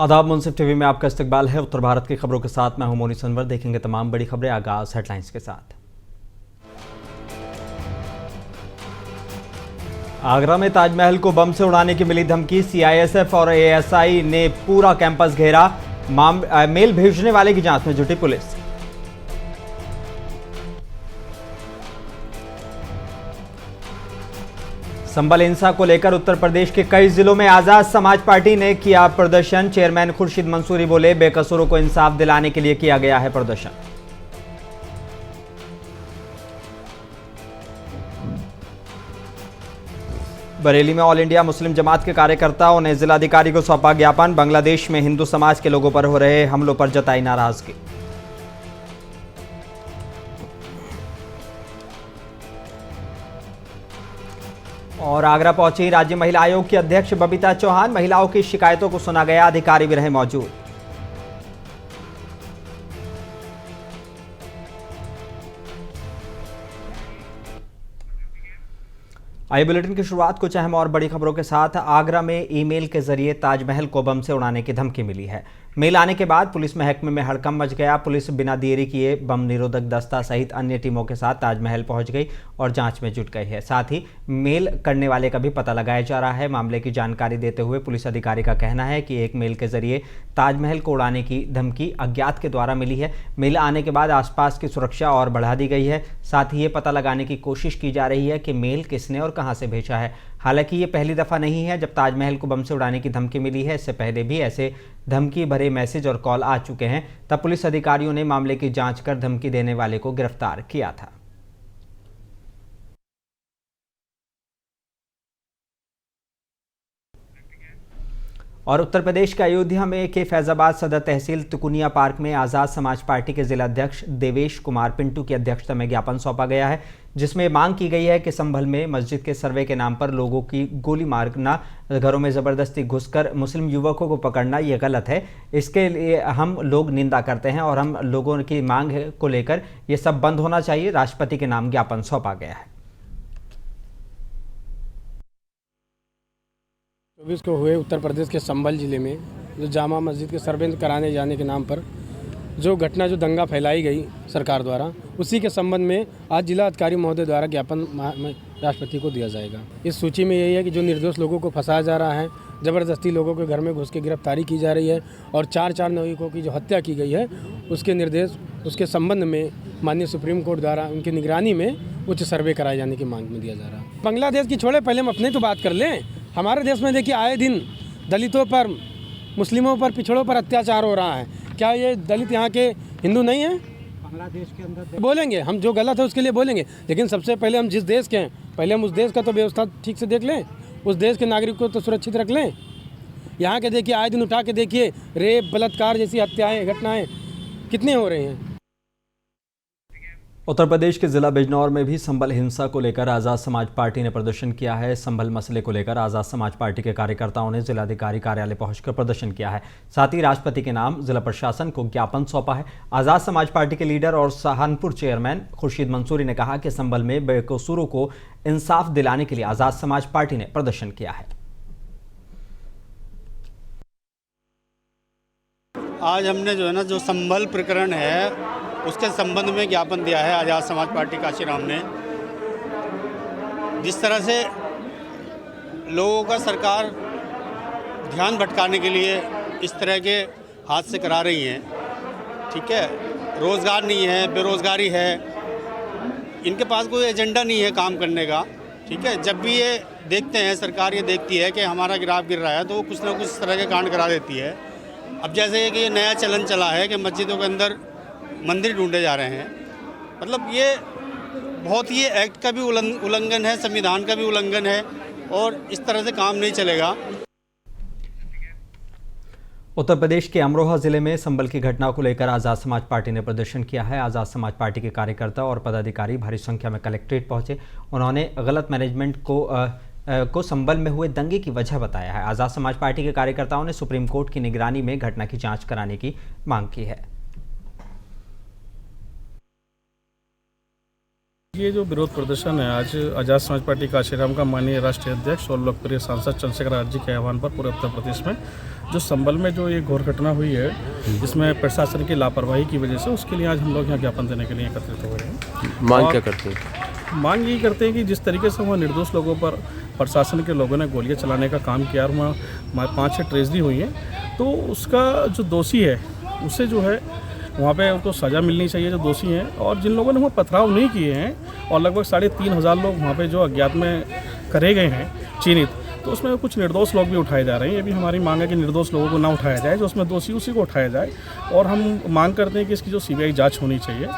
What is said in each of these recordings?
आदाब, मुंसिफ टीवी में आपका इस्तकबाल है। उत्तर भारत की खबरों के साथ मैं हूं मोनी सनवर। देखेंगे तमाम बड़ी खबरें। आगाज हेडलाइंस के साथ। आगरा में ताजमहल को बम से उड़ाने की मिली धमकी। सीआईएसएफ और एएसआई ने पूरा कैंपस घेरा। मेल भेजने वाले की जांच में जुटी पुलिस। संभल हिंसा को लेकर उत्तर प्रदेश के कई जिलों में आजाद समाज पार्टी ने किया प्रदर्शन। चेयरमैन खुर्शीद मंसूरी बोले, बेकसूरों को इंसाफ दिलाने के लिए किया गया है प्रदर्शन। बरेली में ऑल इंडिया मुस्लिम जमात के कार्यकर्ताओं ने जिलाधिकारी को सौंपा ज्ञापन। बांग्लादेश में हिंदू समाज के लोगों पर हो रहे हमलों पर जताई नाराजगी। और आगरा पहुंची राज्य महिला आयोग की अध्यक्ष बबीता चौहान। महिलाओं की शिकायतों को सुना गया, अधिकारी भी रहे मौजूद। आइए बुलेटिन की शुरुआत कुछ अहम और बड़ी खबरों के साथ। आगरा में ईमेल के जरिए ताजमहल को बम से उड़ाने की धमकी मिली है। मेल आने के बाद पुलिस महकमे में हड़कंप मच गया। पुलिस बिना देरी किए बम निरोधक दस्ता सहित अन्य टीमों के साथ ताजमहल पहुंच गई और जांच में जुट गई है। साथ ही मेल करने वाले का भी पता लगाया जा रहा है। मामले की जानकारी देते हुए पुलिस अधिकारी का कहना है कि एक मेल के जरिए ताजमहल को उड़ाने की धमकी अज्ञात के द्वारा मिली है। मेल आने के बाद आसपास की सुरक्षा और बढ़ा दी गई है। साथ ही ये पता लगाने की कोशिश की जा रही है कि मेल किसने और कहां से भेजा है। हालांकि ये पहली दफा नहीं है जब ताजमहल को बम से उड़ाने की धमकी मिली है। इससे पहले भी ऐसे धमकी भरे मैसेज और कॉल आ चुके हैं। तब पुलिस अधिकारियों ने मामले की जांच कर धमकी देने वाले को गिरफ्तार किया था। और उत्तर प्रदेश के अयोध्या में के फैजाबाद सदर तहसील तुकुनिया पार्क में आजाद समाज पार्टी के जिलाध्यक्ष देवेश कुमार पिंटू की अध्यक्षता में ज्ञापन सौंपा गया है, जिसमें मांग की गई है कि संभल में मस्जिद के सर्वे के नाम पर लोगों की गोली मारना, घरों में जबरदस्ती घुसकर मुस्लिम युवकों को पकड़ना ये गलत है। इसके लिए हम लोग निंदा करते हैं और हम लोगों की मांग को लेकर ये सब बंद होना चाहिए। राष्ट्रपति के नाम ज्ञापन सौंपा गया है। 24 को हुए उत्तर प्रदेश के संभल जिले में जो जामा मस्जिद के सर्वे कराने जाने के नाम पर जो घटना, जो दंगा फैलाई गई सरकार द्वारा, उसी के संबंध में आज जिला अधिकारी महोदय द्वारा ज्ञापन राष्ट्रपति को दिया जाएगा। इस सूची में यही है कि जो निर्दोष लोगों को फंसाया जा रहा है, ज़बरदस्ती लोगों के घर में घुस के गिरफ्तारी की जा रही है और 4 नागरिकों की जो हत्या की गई है, उसके निर्देश उसके संबंध में माननीय सुप्रीम कोर्ट द्वारा उनकी निगरानी में उच्च सर्वे कराए जाने की मांग में दिया जा रहा है। बांग्लादेश की छोड़े, पहले हम अपने तो बात कर लें। हमारे देश में देखिए आए दिन दलितों पर, मुस्लिमों पर, पिछड़ों पर अत्याचार हो रहा है। क्या ये दलित यहाँ के हिंदू नहीं हैं? बांग्लादेश के अंदर बोलेंगे हम, जो गलत है उसके लिए बोलेंगे, लेकिन सबसे पहले हम जिस देश के हैं, पहले हम उस देश का तो व्यवस्था ठीक से देख लें, उस देश के नागरिक को तो सुरक्षित रख लें। यहाँ के देखिए आए दिन उठा के देखिए रेप, बलात्कार जैसी हत्याएँ, घटनाएँ कितनी हो रही हैं। उत्तर प्रदेश के जिला बिजनौर में भी संभल हिंसा को लेकर आजाद समाज पार्टी ने प्रदर्शन किया है। संभल मसले को लेकर आजाद समाज पार्टी के कार्यकर्ताओं ने जिलाधिकारी कार्यालय पहुंचकर प्रदर्शन किया है। साथ ही राष्ट्रपति के नाम जिला प्रशासन को ज्ञापन सौंपा है। आजाद समाज पार्टी के लीडर और सहारनपुर चेयरमैन खुर्शीद मंसूरी ने कहा कि संभल में बेकसूरों को इंसाफ दिलाने के लिए आजाद समाज पार्टी ने प्रदर्शन किया है। आज हमने जो है ना, जो संभल प्रकरण है उसके संबंध में ज्ञापन दिया है आज़ाद समाज पार्टी काशीराम ने। जिस तरह से लोगों का सरकार ध्यान भटकाने के लिए इस तरह के हादसे करा रही हैं, ठीक है, रोज़गार नहीं है, बेरोज़गारी है, इनके पास कोई एजेंडा नहीं है काम करने का, ठीक है। जब भी ये देखते हैं, सरकार ये देखती है कि हमारा गिराफ गिर रहा है, तो वो कुछ ना कुछ इस तरह के कांड करा देती है। अब जैसे कि ये नया चलन चला है कि मस्जिदों के अंदर मंदिर ढूंढे जा रहे हैं, मतलब ये बहुत ही एक्ट का भी उल्लंघन है, संविधान का भी उल्लंघन है और इस तरह से काम नहीं चलेगा। उत्तर प्रदेश के अमरोहा जिले में संभल की घटना को लेकर आजाद समाज पार्टी ने प्रदर्शन किया है। आजाद समाज पार्टी के कार्यकर्ता और पदाधिकारी भारी संख्या में कलेक्ट्रेट पहुंचे। उन्होंने गलत मैनेजमेंट को संभल में हुए दंगे की वजह बताया है। आजाद समाज पार्टी के कार्यकर्ताओं ने सुप्रीम कोर्ट की निगरानी में घटना की जांच कराने की मांग की है। ये जो विरोध प्रदर्शन है आज आज़ाद समाज पार्टी काशीराम का माननीय राष्ट्रीय अध्यक्ष और लोकप्रिय सांसद चंद्रशेखर आजाद जी के आह्वान पर पूरे उत्तर प्रदेश में जो संभल में जो ये घोर घटना हुई है जिसमें प्रशासन की लापरवाही की वजह से उसके लिए आज हम लोग यहाँ ज्ञापन देने के लिए एकत्रित हो रहे हैं। मांग क्या करते हैं? मांग यही करते हैं कि जिस तरीके से वहाँ निर्दोष लोगों पर प्रशासन के लोगों ने गोलियां चलाने का काम किया और वहाँ 5-6 ट्रेजडी हुई हैं, तो उसका जो दोषी है उसे जो है वहाँ पे उनको सज़ा मिलनी चाहिए जो दोषी हैं। और जिन लोगों ने वहाँ पथराव नहीं किए हैं और लगभग 3,500 लोग वहाँ पे जो अज्ञात में करे गए हैं चिन्हित, तो उसमें कुछ निर्दोष लोग भी उठाए जा रहे हैं। ये भी हमारी मांग है कि निर्दोष लोगों को ना उठाया जाए, जो उसमें दोषी उसी को उठाया जाए। और हम मांग करते हैं कि इसकी जो CBI जाँच होनी चाहिए।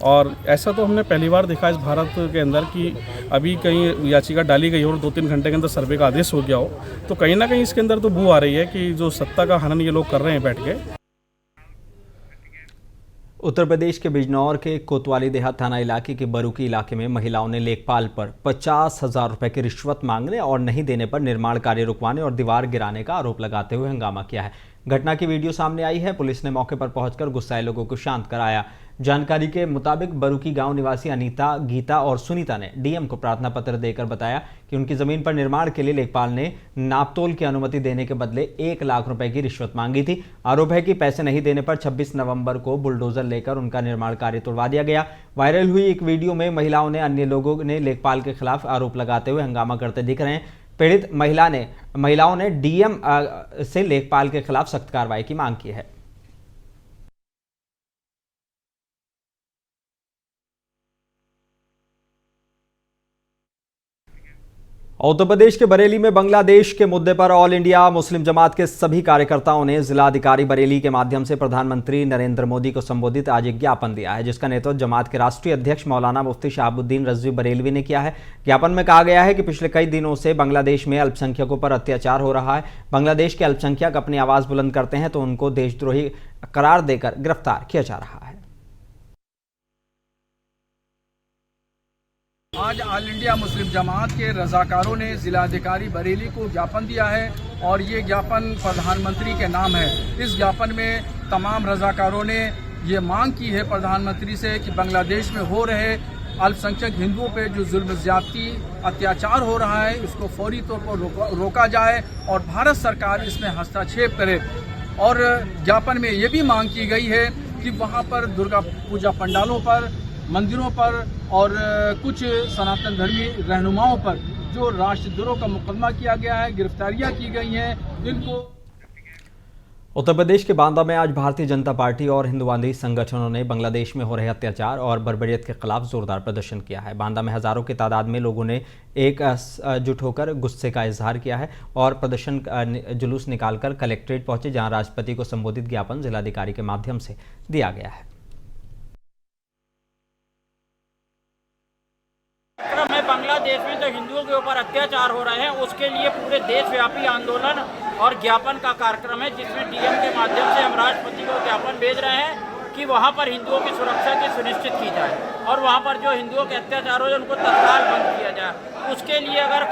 और ऐसा तो हमने पहली बार देखा इस भारत के अंदर कि अभी कहीं याचिका डाली गई हो और 2-3 घंटे के अंदर सर्वे का आदेश हो गया हो, तो कहीं ना कहीं इसके अंदर तो बू आ रही है कि जो सत्ता का हनन ये लोग कर रहे हैं बैठ के। उत्तर प्रदेश के बिजनौर के कोतवाली देहात थाना इलाके के बरूकी इलाके में महिलाओं ने लेखपाल पर 50,000 रुपए की रिश्वत मांगने और नहीं देने पर निर्माण कार्य रुकवाने और दीवार गिराने का आरोप लगाते हुए हंगामा किया है। घटना की वीडियो सामने आई है। पुलिस ने मौके पर पहुंचकर गुस्साए लोगों को शांत कराया। जानकारी के मुताबिक बरूकी गांव निवासी अनीता, गीता और सुनीता ने डीएम को प्रार्थना पत्र देकर बताया कि उनकी जमीन पर निर्माण के लिए लेखपाल ने नापतोल की अनुमति देने के बदले 1 लाख रुपए की रिश्वत मांगी थी। आरोप है कि पैसे नहीं देने पर 26 नवंबर को बुलडोजर लेकर उनका निर्माण कार्य तोड़वा दिया गया। वायरल हुई एक वीडियो में महिलाओं ने अन्य लोगों ने लेखपाल के खिलाफ आरोप लगाते हुए हंगामा करते दिख रहे हैं। पीड़ित महिलाओं ने डीएम से लेखपाल के खिलाफ सख्त कार्रवाई की मांग की है। उत्तर प्रदेश के बरेली में बांग्लादेश के मुद्दे पर ऑल इंडिया मुस्लिम जमात के सभी कार्यकर्ताओं ने जिलाधिकारी बरेली के माध्यम से प्रधानमंत्री नरेंद्र मोदी को संबोधित आज एक ज्ञापन दिया है, जिसका नेतृत्व जमात के राष्ट्रीय अध्यक्ष मौलाना मुफ्ती शहाबुद्दीन रजवी बरेलवी ने किया है। ज्ञापन में कहा गया है कि पिछले कई दिनों से बांग्लादेश में अल्पसंख्यकों पर अत्याचार हो रहा है। बांग्लादेश के अल्पसंख्यक अपनी आवाज बुलंद करते हैं तो उनको देशद्रोही करार देकर गिरफ्तार किया जा रहा है। आज ऑल इंडिया मुस्लिम जमात के रजाकारों ने जिलाधिकारी बरेली को ज्ञापन दिया है और ये ज्ञापन प्रधानमंत्री के नाम है। इस ज्ञापन में तमाम रजाकारों ने ये मांग की है प्रधानमंत्री से कि बांग्लादेश में हो रहे अल्पसंख्यक हिंदुओं पे जो जुल्म ज्यादती अत्याचार हो रहा है उसको फौरी तौर पर रोका जाए और भारत सरकार इसमें हस्तक्षेप करे। और ज्ञापन में ये भी मांग की गई है कि वहाँ पर दुर्गा पूजा पंडालों पर, मंदिरों पर और कुछ सनातन धर्मी रहनुमाओं पर जो राष्ट्रद्रोह का मुकदमा किया गया है, गिरफ्तारियां की गई हैं, इनको। उत्तर प्रदेश के बांदा में आज भारतीय जनता पार्टी और हिंदुवादी संगठनों ने बांग्लादेश में हो रहे अत्याचार और बर्बरियत के खिलाफ जोरदार प्रदर्शन किया है। बांदा में हजारों की तादाद में लोगों ने एकजुट होकर गुस्से का इजहार किया है और प्रदर्शन जुलूस निकालकर कलेक्ट्रेट पहुंचे, जहां राष्ट्रपति को संबोधित ज्ञापन जिलाधिकारी के माध्यम से दिया गया है। बांग्लादेश में जो हिंदुओं के ऊपर अत्याचार हो रहे हैं उसके लिए पूरे देशव्यापी आंदोलन और ज्ञापन का कार्यक्रम है, जिसमें डीएम के माध्यम से हम राष्ट्रपति को ज्ञापन भेज रहे हैं कि वहां पर हिंदुओं की सुरक्षा की सुनिश्चित की जाए और वहां पर जो हिंदुओं के अत्याचार हो जाए उनको तत्काल बंद किया जाए। उसके लिए अगर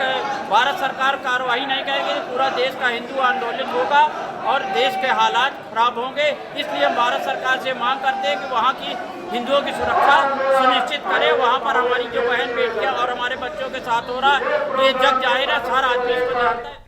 भारत सरकार कार्रवाई नहीं करेगी तो पूरा देश का हिंदू आंदोलन होगा और देश के हालात खराब होंगे। इसलिए हम भारत सरकार से मांग करते हैं कि वहाँ की हिंदुओं की सुरक्षा सुनिश्चित करें। वहाँ पर हमारी जो बहन बेटियाँ और हमारे बच्चों के साथ हो रहा है ये जग जाहिर है, सारा आदमी इसको जानता है।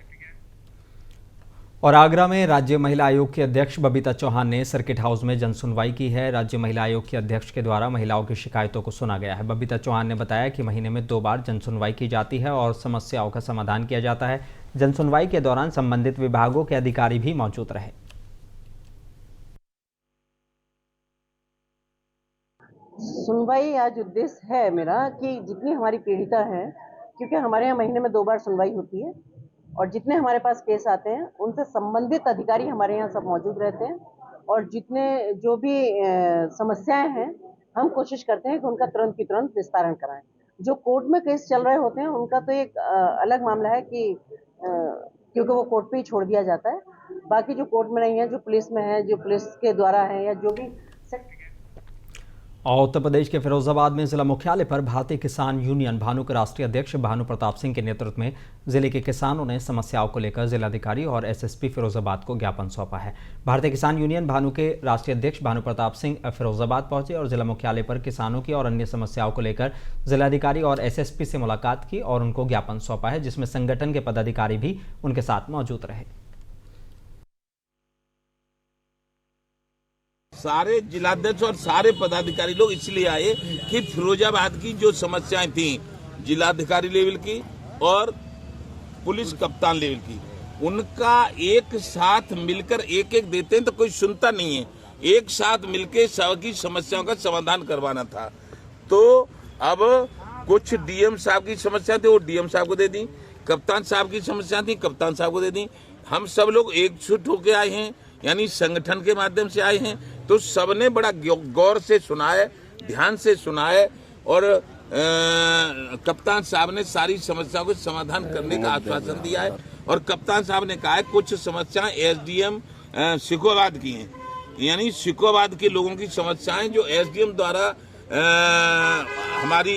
और आगरा में राज्य महिला आयोग की अध्यक्ष बबीता चौहान ने सर्किट हाउस में जनसुनवाई की है। राज्य महिला आयोग की अध्यक्ष के द्वारा महिलाओं की शिकायतों को सुना गया है। बबीता चौहान ने बताया कि महीने में 2 बार जनसुनवाई की जाती है और समस्याओं का समाधान किया जाता है। जनसुनवाई के दौरान संबंधित विभागों के अधिकारी भी मौजूद रहे। सुनवाई आज उद्देश्य है मेरा कि जितनी हमारी पीड़िता हैं, क्योंकि हमारे यहाँ महीने में 2 बार सुनवाई होती है और जितने हमारे पास केस आते हैं उनसे संबंधित अधिकारी हमारे यहाँ सब मौजूद रहते हैं और जितने जो भी समस्याएं हैं हम कोशिश करते हैं कि उनका तुरंत की तुरंत निस्तारण कराएं। जो कोर्ट में केस चल रहे होते हैं उनका तो एक अलग मामला है कि क्योंकि वो कोर्ट पे ही छोड़ दिया जाता है। बाकी जो कोर्ट में नहीं है, जो पुलिस में है, जो पुलिस के द्वारा है या जो भी। और उत्तर प्रदेश के फिरोजाबाद में जिला मुख्यालय पर भारतीय किसान यूनियन भानु के राष्ट्रीय अध्यक्ष भानु प्रताप सिंह के नेतृत्व में जिले के किसानों ने समस्याओं को लेकर जिलाधिकारी और एसएसपी फिरोजाबाद को ज्ञापन सौंपा है। भारतीय किसान यूनियन भानु के राष्ट्रीय अध्यक्ष भानु प्रताप सिंह फिरोजाबाद पहुंचे और जिला मुख्यालय पर किसानों की और अन्य समस्याओं को लेकर जिलाधिकारी और एसएसपी से मुलाकात की और उनको ज्ञापन सौंपा है, जिसमें संगठन के पदाधिकारी भी उनके साथ मौजूद रहे। सारे जिलाध्यक्ष और सारे पदाधिकारी लोग इसलिए आए कि फिरोजाबाद की जो समस्याएं थी जिलाधिकारी लेवल की और पुलिस कप्तान लेवल की, उनका एक साथ मिलकर एक एक देते हैं तो कोई सुनता नहीं है। एक साथ मिलकर सबकी समस्याओं का समाधान करवाना था। तो अब कुछ डीएम साहब की समस्या थी वो डीएम साहब को दे दी, कप्तान साहब की समस्या थी कप्तान साहब को दे दी। हम सब लोग एकजुट होकर आए हैं, यानी संगठन के माध्यम से आए हैं। तो सबने बड़ा गौर से सुना है, ध्यान से सुना है और कप्तान साहब ने सारी समस्याओं को समाधान करने का आश्वासन दिया है। और कप्तान साहब ने कहा है कुछ समस्याएं एसडीएम शिकोहाबाद की हैं, यानी शिकोहाबाद के लोगों की समस्याएं जो एसडीएम द्वारा हमारी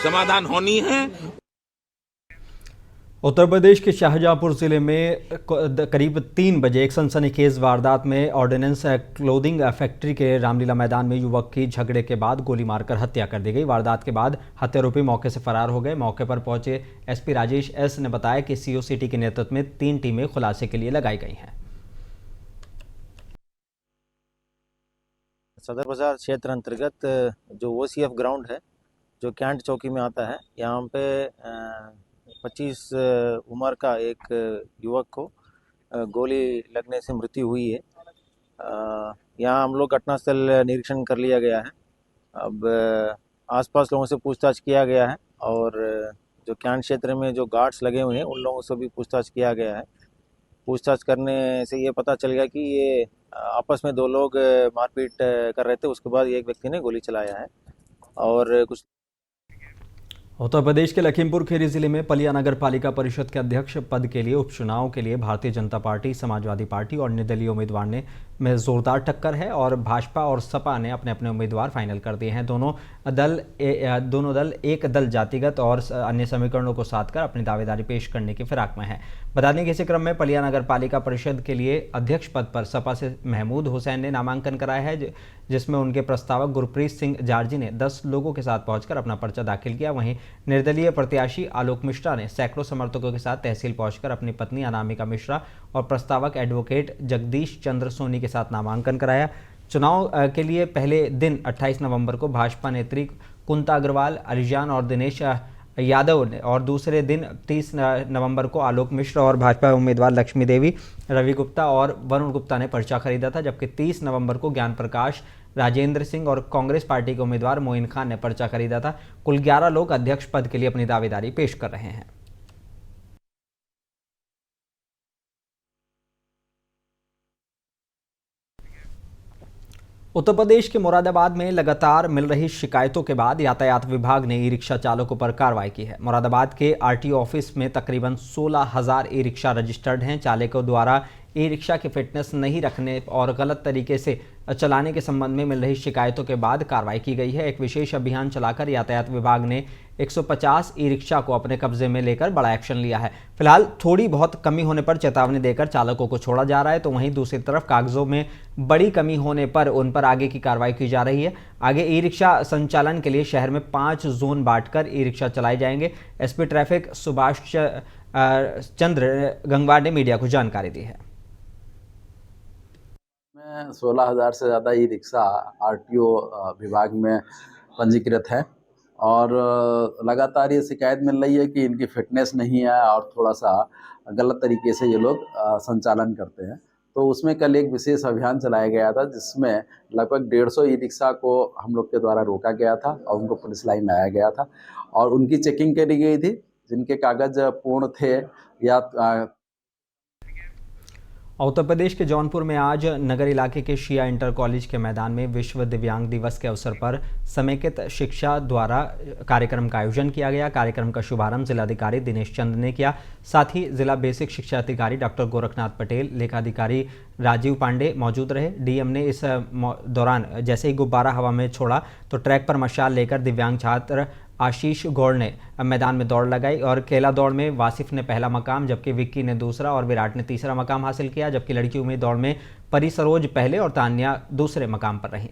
समाधान होनी है। उत्तर प्रदेश के शाहजहांपुर जिले में करीब 3 बजे एक सनसनीखेज वारदात में ऑर्डिनेंस क्लोथिंग फैक्ट्री के रामलीला मैदान में युवक की झगड़े के बाद गोली मारकर हत्या कर दी गई। वारदात के बाद हत्यारोपी मौके से फरार हो गए। मौके पर पहुंचे एसपी राजेश एस ने बताया कि सीओसीटी के नेतृत्व में 3 टीमें खुलासे के लिए लगाई गई हैं। सदर बाजार क्षेत्र अंतर्गत जो ओसीएफ ग्राउंड है जो कैंट चौकी में आता है, यहाँ पे 25 उम्र का एक युवक को गोली लगने से मृत्यु हुई है। यहाँ हम लोग घटनास्थल निरीक्षण कर लिया गया है। अब आसपास लोगों से पूछताछ किया गया है और जो कैंट क्षेत्र में जो गार्ड्स लगे हुए हैं उन लोगों से भी पूछताछ किया गया है। पूछताछ करने से ये पता चल गया कि ये आपस में 2 लोग मारपीट कर रहे थे। उसके बाद एक व्यक्ति ने गोली चलाया है और कुछ। उत्तर प्रदेश के लखीमपुर खीरी जिले में पलिया नगर पालिका परिषद के अध्यक्ष पद के लिए उपचुनाव के लिए भारतीय जनता पार्टी, समाजवादी पार्टी और निर्दलीय उम्मीदवार में जोरदार टक्कर है और भाजपा और सपा ने अपने अपने उम्मीदवार फाइनल कर दिए हैं। दोनों दल एक दल जातिगत और अन्य समीकरणों को साध कर अपनी दावेदारी पेश करने की फिराक में है। बता दें कि इसी क्रम में पलिया नगर पालिका परिषद के लिए अध्यक्ष पद पर सपा से महमूद हुसैन ने नामांकन कराया है, जिसमें उनके प्रस्तावक गुरप्रीत सिंह जार्जी ने 10 लोगों के साथ पहुंचकर अपना पर्चा दाखिल किया। वहीं निर्दलीय प्रत्याशी आलोक मिश्रा ने सैकड़ों समर्थकों के साथ तहसील पहुंचकर अपनी पत्नी अनामिका मिश्रा और प्रस्तावक एडवोकेट जगदीश चंद्र सोनी के साथ नामांकन कराया। चुनाव के लिए पहले दिन 28 नवंबर को भाजपा नेत्री कुंता अग्रवाल, अरिजान और दिनेश यादव ने और दूसरे दिन 30 नवंबर को आलोक मिश्रा और भाजपा उम्मीदवार लक्ष्मी देवी, रवि गुप्ता और वरुण गुप्ता ने पर्चा खरीदा था, जबकि 30 नवंबर को ज्ञान प्रकाश, राजेंद्र सिंह और कांग्रेस पार्टी के उम्मीदवार मोइन खान ने पर्चा खरीदा था। कुल 11 लोग अध्यक्ष पद के लिए अपनी दावेदारी पेश कर रहे हैं। उत्तर प्रदेश के मुरादाबाद में लगातार मिल रही शिकायतों के बाद यातायात विभाग ने ई-रिक्शा चालकों पर कार्रवाई की है। मुरादाबाद के आरटीओ ऑफिस में तकरीबन 16,000 ई-रिक्शा रजिस्टर्ड हैं। चालकों द्वारा ई-रिक्शा की फिटनेस नहीं रखने और गलत तरीके से चलाने के संबंध में मिल रही शिकायतों के बाद कार्रवाई की गई है। एक विशेष अभियान चलाकर यातायात विभाग ने 150 ई-रिक्शा को अपने कब्जे में लेकर बड़ा एक्शन लिया है। फिलहाल थोड़ी बहुत कमी होने पर चेतावनी देकर चालकों को छोड़ा जा रहा है, तो वहीं दूसरी तरफ कागजों में बड़ी कमी होने पर उन पर आगे की कार्रवाई की जा रही है। आगे ई-रिक्शा संचालन के लिए शहर में 5 जोन बांटकर ई-रिक्शा चलाए जाएंगे। एसपी ट्रैफिक सुभाष चंद्र गंगवार ने मीडिया को जानकारी दी है। 16,000 से ज़्यादा ई रिक्शा आरटीओ विभाग में पंजीकृत है और लगातार ये शिकायत मिल रही है कि इनकी फिटनेस नहीं है और थोड़ा सा गलत तरीके से ये लोग संचालन करते हैं। तो उसमें कल एक विशेष अभियान चलाया गया था जिसमें लगभग 150 ई रिक्शा को हम लोग के द्वारा रोका गया था और उनको पुलिस लाइन लाया गया था और उनकी चेकिंग करी गई थी जिनके कागज पूर्ण थे या उत्तर प्रदेश के जौनपुर में आज नगर इलाके के शिया इंटर कॉलेज के मैदान में विश्व दिव्यांग दिवस के अवसर पर समेकित शिक्षा द्वारा कार्यक्रम का आयोजन किया गया। कार्यक्रम का शुभारंभ जिलाधिकारी दिनेश चंद ने किया। साथ ही जिला बेसिक शिक्षा अधिकारी डॉक्टर गोरखनाथ पटेल, लेखाधिकारी राजीव पांडे मौजूद रहे। डीएम ने इस दौरान जैसे ही गुब्बारा हवा में छोड़ा तो ट्रैक पर मशाल लेकर दिव्यांग छात्र आशीष गौड़ ने मैदान में दौड़ लगाई और केला दौड़ में वासिफ ने पहला मकाम, जबकि विक्की ने दूसरा और विराट ने तीसरा मकाम हासिल किया। जबकि लड़कियों में दौड़ में परी सरोज पहले और तान्या दूसरे मकाम पर रहीं।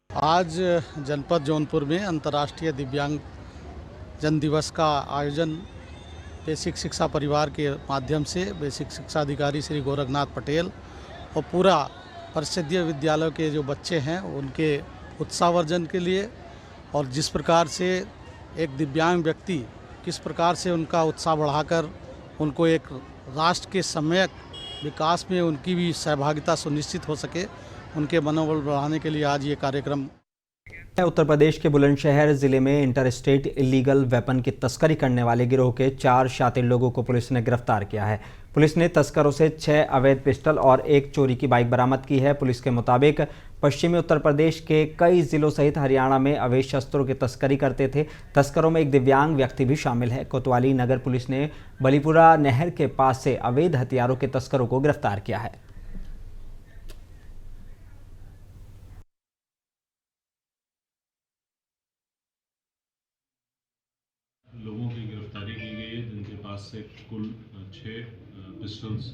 आज जनपद जौनपुर में अंतर्राष्ट्रीय दिव्यांग जन दिवस का आयोजन बेसिक शिक्षा परिवार के माध्यम से बेसिक शिक्षा अधिकारी श्री गोरखनाथ पटेल और पूरा परिषदीय विद्यालय के जो बच्चे हैं उनके उत्साहवर्धन के लिए, और जिस प्रकार से एक दिव्यांग व्यक्ति किस प्रकार से उनका उत्साह बढ़ाकर उनको एक राष्ट्र के सम्यक विकास में उनकी भी सहभागिता सुनिश्चित हो सके, उनके मनोबल बढ़ाने के लिए आज ये कार्यक्रम। उत्तर प्रदेश के बुलंदशहर जिले में इंटर स्टेट इलीगल वेपन की तस्करी करने वाले गिरोह के 4 शातिर लोगों को पुलिस ने गिरफ्तार किया है। पुलिस ने तस्करों से 6 अवैध पिस्टल और 1 चोरी की बाइक बरामद की है। पुलिस के मुताबिक पश्चिमी उत्तर प्रदेश के कई जिलों सहित हरियाणा में अवैध शस्त्रों की तस्करी करते थे। तस्करों में एक दिव्यांग व्यक्ति भी शामिल है। कोतवाली नगर पुलिस ने बलीपुरा नहर के पास से अवैध हथियारों के तस्करों को गिरफ्तार किया है। लोगों की गिरफ्तारी की गई है जिनके पास से कुल 6 पिस्टल्स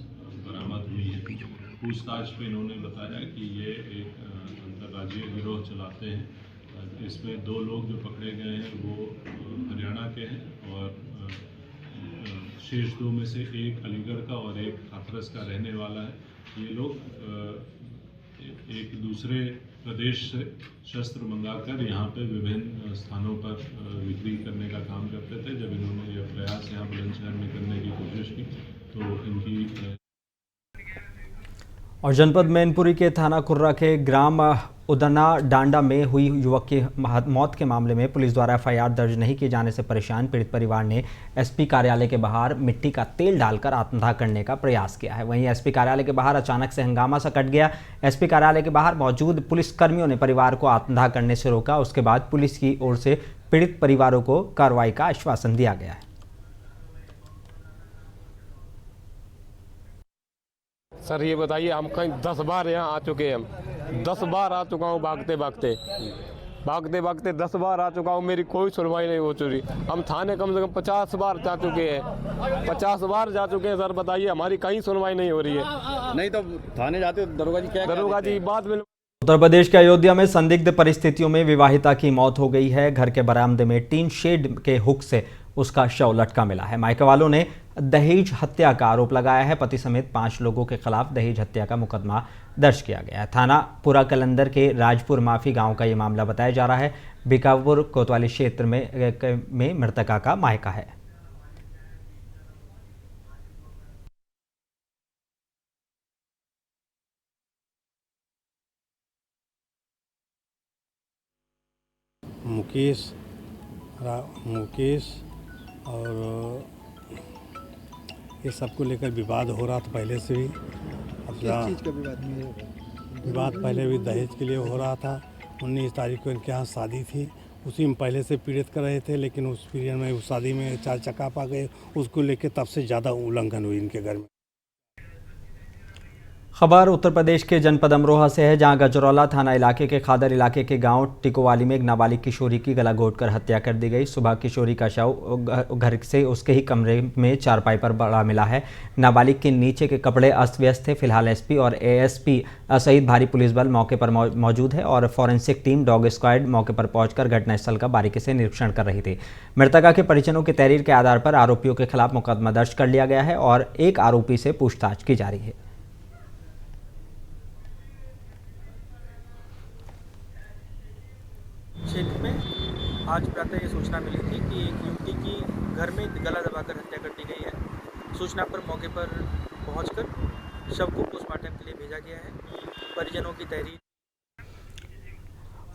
बरामद हुई है। पूछताछ में इन्होंने बताया कि ये एक अंतर्राज्यीय गिरोह चलाते हैं। इसमें 2 लोग जो पकड़े गए हैं वो हरियाणा के हैं और शेष 2 में से एक अलीगढ़ का और एक हाथरस का रहने वाला है। ये लोग एक दूसरे प्रदेश से शस्त्र मंगाकर यहाँ पे विभिन्न स्थानों पर बिक्री करने का काम करते थे। जब इन्होंने यह प्रयास यहाँ बुलंदशहर में करने की कोशिश की तो इनकी और जनपद मैनपुरी के थाना कुर्रा के ग्राम उदना डांडा में हुई युवक की मौत के मामले में पुलिस द्वारा एफआईआर दर्ज नहीं किए जाने से परेशान पीड़ित परिवार ने एसपी कार्यालय के बाहर मिट्टी का तेल डालकर आत्मदाह करने का प्रयास किया है। वहीं एसपी कार्यालय के बाहर अचानक से हंगामा सा कट गया। एसपी कार्यालय के बाहर मौजूद पुलिस कर्मियों ने परिवार को आत्मदाह करने से रोका। उसके बाद पुलिस की ओर से पीड़ित परिवारों को कार्रवाई का आश्वासन दिया गया है। सर ये बताइए, हम कहीं 10 बार यहाँ आ चुके हैं। हम 10 बार आ चुका हूँ, भागते भागते 10 बार आ चुका हूँ, मेरी कोई सुनवाई नहीं हो चुकी। हम थाने कम से कम 50 बार जा चुके हैं, 50 बार जा चुके हैं। सर बताइए, हमारी कहीं सुनवाई नहीं हो रही है। नहीं तो थाने जाते दरोगा जी क्या दरोगा जी बाद में। उत्तर प्रदेश के अयोध्या में संदिग्ध परिस्थितियों में विवाहिता की मौत हो गई है। घर के बरामदे में टीन शेड के हुक से उसका शव लटका मिला है। मायके वालों ने दहेज हत्या का आरोप लगाया है। पति समेत 5 लोगों के खिलाफ दहेज हत्या का मुकदमा दर्ज किया गया है। थाना पुरा कलंदर के राजपुर माफी गांव का ये मामला बताया जा रहा है। बीकापुर कोतवाली क्षेत्र में मृतका का मायका है। मुकेश और ये सबको लेकर विवाद हो रहा था पहले से भी। किस चीज़ का विवाद पहले भी दहेज के लिए हो रहा था। 19 तारीख को इनके यहाँ शादी थी, उसी में पहले से पीड़ित कर रहे थे, लेकिन उस पीरियड में उस शादी में 4 चक्का पा गए। उसको लेकर तब से ज़्यादा उल्लंघन हुई इनके घर में। खबर उत्तर प्रदेश के जनपद अमरोहा से है, जहां गजरौला थाना इलाके के खादर इलाके के गांव टिकोवाली में एक नाबालिग किशोरी की गला घोंटकर हत्या कर दी गई। सुबह किशोरी का शव घर से उसके ही कमरे में चारपाई पर पड़ा मिला है। नाबालिग के नीचे के कपड़े अस्त व्यस्त थे। फिलहाल एसपी और एएसपी सहित भारी पुलिस बल मौके पर मौजूद है और फॉरेंसिक टीम डॉग स्क्वाड मौके पर पहुंचकर घटनास्थल का बारीकी से निरीक्षण कर रही थी। मृतका के परिजनों की तहरीर के आधार पर आरोपियों के खिलाफ मुकदमा दर्ज कर लिया गया है और एक आरोपी से पूछताछ की जा रही है। क्षेत्र में आज प्रातः ये सूचना मिली थी कि एक युवती की घर में गला दबाकर हत्या कर दी गई है। सूचना पर मौके पर पहुंचकर शव को पोस्टमार्टम के लिए भेजा गया है। परिजनों की तहरीर।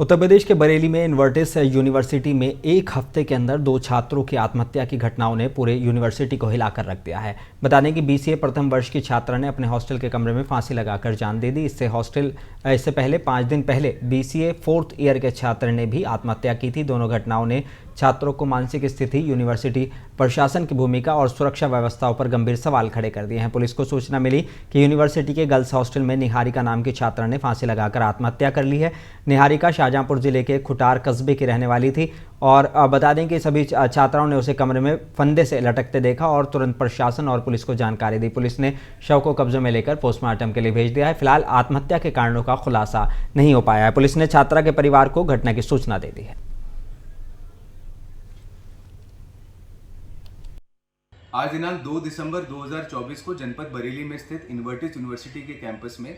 उत्तर प्रदेश के बरेली में इन्वर्टिस यूनिवर्सिटी में एक हफ्ते के अंदर 2 छात्रों की आत्महत्या की घटनाओं ने पूरे यूनिवर्सिटी को हिलाकर रख दिया है। बता दें कि बीसीए प्रथम वर्ष की छात्रा ने अपने हॉस्टल के कमरे में फांसी लगाकर जान दे दी। इससे पहले 5 दिन पहले बीसीए 4th ईयर के छात्र ने भी आत्महत्या की थी। दोनों घटनाओं ने छात्रों को मानसिक स्थिति, यूनिवर्सिटी प्रशासन की भूमिका और सुरक्षा व्यवस्थाओं पर गंभीर सवाल खड़े कर दिए हैं। पुलिस को सूचना मिली कि यूनिवर्सिटी के गर्ल्स हॉस्टल में निहारिका नाम की छात्रा ने फांसी लगाकर आत्महत्या कर ली है। निहारिका शाहजहांपुर जिले के खुटार कस्बे की रहने वाली थी और बता दें कि सभी छात्राओं ने उसे कमरे में फंदे से लटकते देखा और तुरंत प्रशासन और पुलिस को जानकारी दी। पुलिस ने शव को कब्जे में लेकर पोस्टमार्टम के लिए भेज दिया है। फिलहाल आत्महत्या के कारणों का खुलासा नहीं हो पाया है। पुलिस ने छात्रा के परिवार को घटना की सूचना दे दी है। आज दिनांक 2 दिसंबर 2024 को जनपद बरेली में स्थित इन्वर्टिस यूनिवर्सिटी के कैंपस में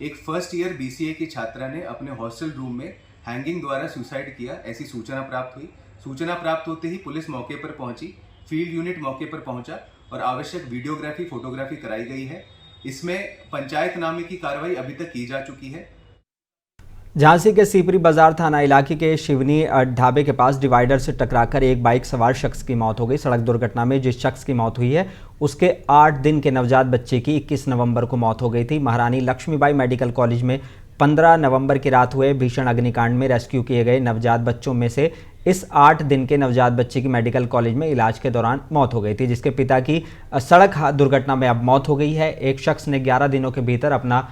एक फर्स्ट ईयर बीसीए की छात्रा ने अपने हॉस्टल रूम में हैंगिंग द्वारा सुसाइड किया, ऐसी सूचना प्राप्त हुई। सूचना प्राप्त होते ही पुलिस मौके पर पहुंची, फील्ड यूनिट मौके पर पहुंचा और आवश्यक वीडियोग्राफी, फोटोग्राफी कराई गई है। इसमें पंचायतनामे की कार्रवाई अभी तक की जा चुकी है। झांसी के सीपरी बाजार थाना इलाके के शिवनी ढाबे के पास डिवाइडर से टकराकर एक बाइक सवार शख्स की मौत हो गई। सड़क दुर्घटना में जिस शख्स की मौत हुई है उसके 8 दिन के नवजात बच्चे की 21 नवंबर को मौत हो गई थी। महारानी लक्ष्मीबाई मेडिकल कॉलेज में 15 नवंबर की रात हुए भीषण अग्निकांड में रेस्क्यू किए गए नवजात बच्चों में से इस 8 दिन के नवजात बच्चे की मेडिकल कॉलेज में इलाज के दौरान मौत हो गई थी, जिसके पिता की सड़क दुर्घटना में अब मौत हो गई है। एक शख्स ने 11 दिनों के भीतर अपना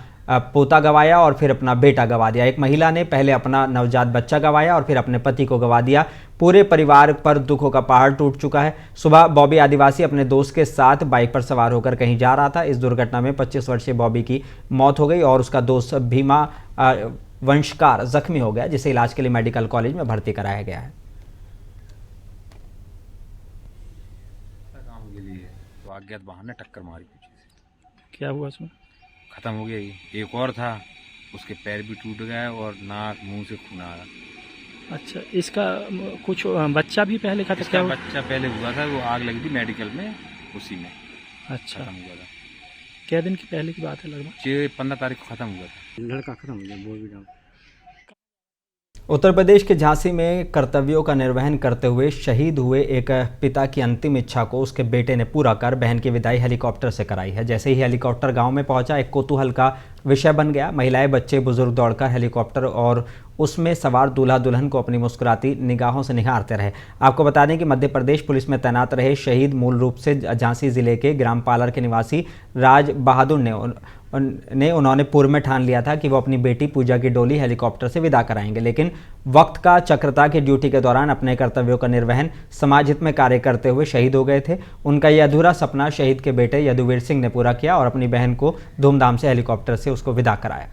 पोता गंवाया और फिर अपना बेटा गंवा दिया। एक महिला ने पहले अपना नवजात बच्चा गंवाया और फिर अपने पति को गंवा दिया। पूरे परिवार पर दुखों का पहाड़ टूट चुका है। सुबह बॉबी आदिवासी अपने दोस्त के साथ बाइक पर सवार होकर कहीं जा रहा था। इस दुर्घटना में 25 वर्षीय बॉबी की मौत हो गई और उसका दोस्त भीमा वंशकार जख्मी हो गया, जिसे इलाज के लिए मेडिकल कॉलेज में भर्ती कराया गया है। काम के लिए तो अज्ञात वाहन ने टक्कर मारी पीछे से। क्या हुआ उसमें? खत्म हो गया। ये एक और था, उसके पैर भी टूट गए और नाक मुंह से खून आ रहा। अच्छा, इसका कुछ बच्चा भी पहले खत्म? इसका बच्चा पहले हुआ था, वो आग लगी थी मेडिकल में, उसी में अच्छा खत्म हुआ था। क्या दिन की पहले की बात है? लगभग 15 तारीख को खत्म हुआ था। लड़का खत्म हो गया, वो भी जाओ। उत्तर प्रदेश के झांसी में कर्तव्यों का निर्वहन करते हुए शहीद हुए एक पिता की अंतिम इच्छा को उसके बेटे ने पूरा कर बहन की विदाई हेलीकॉप्टर से कराई है। जैसे ही हेलीकॉप्टर गांव में पहुंचा, एक कौतूहल का विषय बन गया। महिलाएं, बच्चे, बुजुर्ग दौड़कर हेलीकॉप्टर और उसमें सवार दूल्हा दुल्हन को अपनी मुस्कुराती निगाहों से निहारते रहे। आपको बता दें कि मध्य प्रदेश पुलिस में तैनात रहे शहीद मूल रूप से झांसी जिले के ग्राम पालर के निवासी राज बहादुर उन्होंने पूर्व में ठान लिया था कि वो अपनी बेटी पूजा की डोली हेलीकॉप्टर से विदा कराएंगे, लेकिन वक्त का चक्रता की ड्यूटी के दौरान अपने कर्तव्यों का निर्वहन समाज हित में कार्य करते हुए शहीद हो गए थे। उनका यह अधूरा सपना शहीद के बेटे यदुवीर सिंह ने पूरा किया और अपनी बहन को धूमधाम से हेलीकॉप्टर से उसको विदा कराया।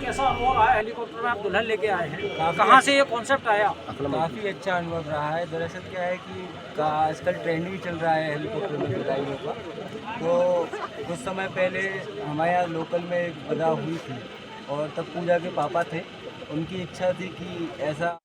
कैसा अनुभव रहा? हेलीकॉप्टर में आप दुल्हन लेके आए हैं, कहाँ से ये कॉन्सेप्ट आया? काफ़ी अच्छा अनुभव रहा है। दरअसल क्या है कि आजकल ट्रेंड भी चल रहा है हेलीकॉप्टर में विदाइयों का। तो कुछ समय पहले हमारे यहाँ लोकल में एक विदा हुई थी और तब पूजा के पापा थे, उनकी इच्छा थी कि ऐसा।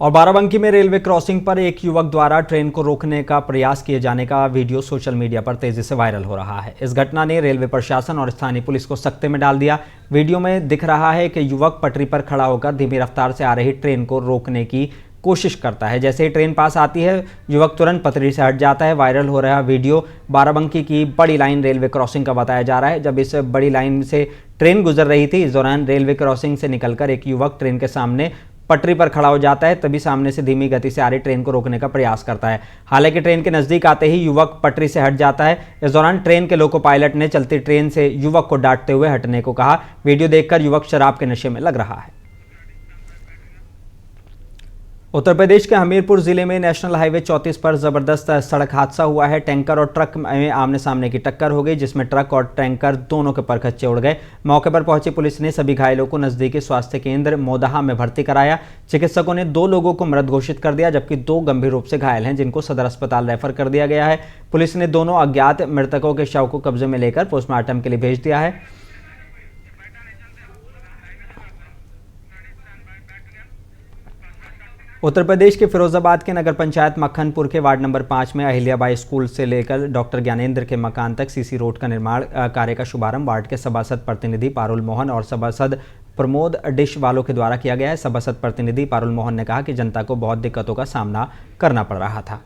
और बाराबंकी में रेलवे क्रॉसिंग पर एक युवक द्वारा ट्रेन को रोकने का प्रयास किए जाने का वीडियो सोशल मीडिया पर तेजी से वायरल हो रहा है। इस घटना ने रेलवे प्रशासन और स्थानीय पुलिस को सकते में डाल दिया। वीडियो में दिख रहा है कि युवक पटरी पर खड़ा होकर धीमी रफ्तार से आ रही ट्रेन को रोकने की कोशिश करता है। जैसे ही ट्रेन पास आती है, युवक तुरंत पटरी से हट जाता है। वायरल हो रहा वीडियो बाराबंकी की बड़ी लाइन रेलवे क्रॉसिंग का बताया जा रहा है। जब इस बड़ी लाइन से ट्रेन गुजर रही थी, इस दौरान रेलवे क्रॉसिंग से निकलकर एक युवक ट्रेन के सामने पटरी पर खड़ा हो जाता है। तभी सामने से धीमी गति से आ रही ट्रेन को रोकने का प्रयास करता है। हालांकि ट्रेन के नजदीक आते ही युवक पटरी से हट जाता है। इस दौरान ट्रेन के लोको पायलट ने चलती ट्रेन से युवक को डांटते हुए हटने को कहा। वीडियो देखकर युवक शराब के नशे में लग रहा है। उत्तर प्रदेश के हमीरपुर जिले में नेशनल हाईवे 34 पर जबरदस्त सड़क हादसा हुआ है। टैंकर और ट्रक में आमने सामने की टक्कर हो गई, जिसमें ट्रक और टैंकर दोनों के परखच्चे उड़ गए। मौके पर पहुंची पुलिस ने सभी घायलों को नजदीकी स्वास्थ्य केंद्र मोदाहा में भर्ती कराया। चिकित्सकों ने 2 लोगों को मृत घोषित कर दिया, जबकि 2 गंभीर रूप से घायल हैं, जिनको सदर अस्पताल रेफर कर दिया गया है। पुलिस ने दोनों अज्ञात मृतकों के शव को कब्जे में लेकर पोस्टमार्टम के लिए भेज दिया है। उत्तर प्रदेश के फिरोजाबाद के नगर पंचायत मक्खनपुर के वार्ड नंबर 5 में अहिल्याबाई स्कूल से लेकर डॉक्टर ज्ञानेंद्र के मकान तक सीसी रोड का निर्माण कार्य का शुभारंभ वार्ड के सभासद प्रतिनिधि पारुल मोहन और सभासद प्रमोद डिश वालों के द्वारा किया गया है। सभासद प्रतिनिधि पारुल मोहन ने कहा कि जनता को बहुत दिक्कतों का सामना करना पड़ रहा था।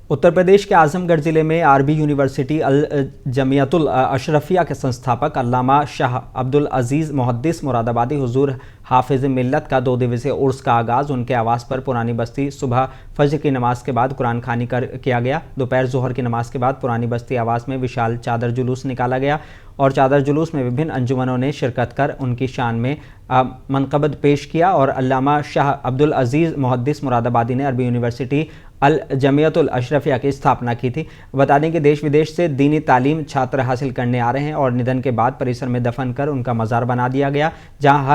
उत्तर प्रदेश के आजमगढ़ जिले में आरबी यूनिवर्सिटी अल जमियतुल अशरफिया के संस्थापक अल्लामा शाह अब्दुल अजीज़ मुहद्दिस मुरादाबादी हुजूर हाफिज मिल्लत का 2 दिवसीय उर्स का आगाज़ उनके आवास पर पुरानी बस्ती सुबह फजर की नमाज के बाद कुरान खानी किया गया। दोपहर जोहर की नमाज के बाद पुरानी बस्ती आवास में विशाल चादर जुलूस निकाला गया और चादर जुलूस में विभिन्न अंजुमनों ने शिरकत कर उनकी शान में मनक़बत पेश किया और अल्लामा शाह अब्दुल अजीज़ मुहद्दिस मुरादाबादी ने अरबी यूनिवर्सिटी अल जमियतुल अशरफिया की स्थापना की थी। बता दें कि देश विदेश से दीनी तालीम छात्र हासिल करने आ रहे हैं और निधन के बाद परिसर में दफन कर उनका मज़ार बना दिया गया, जहां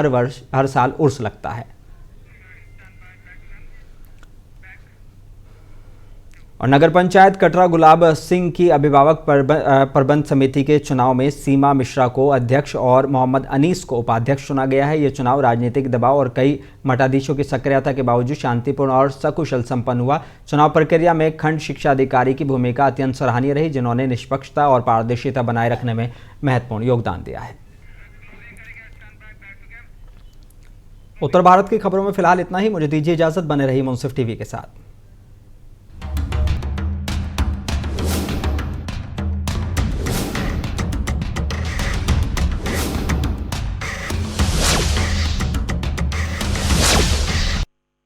हर साल उर्स लगता है। और नगर पंचायत कटरा गुलाब सिंह की अभिभावक प्रबंध समिति के चुनाव में सीमा मिश्रा को अध्यक्ष और मोहम्मद अनीस को उपाध्यक्ष चुना गया है। ये चुनाव राजनीतिक दबाव और कई मठाधीशों की सक्रियता के बावजूद शांतिपूर्ण और सकुशल संपन्न हुआ। चुनाव प्रक्रिया में खंड शिक्षा अधिकारी की भूमिका अत्यंत सराहनीय रही, जिन्होंने निष्पक्षता और पारदर्शिता बनाए रखने में महत्वपूर्ण योगदान दिया है। उत्तर भारत की खबरों में फिलहाल इतना ही। मुझे दीजिए इजाजत, बने रही मुंसिफ टीवी के साथ।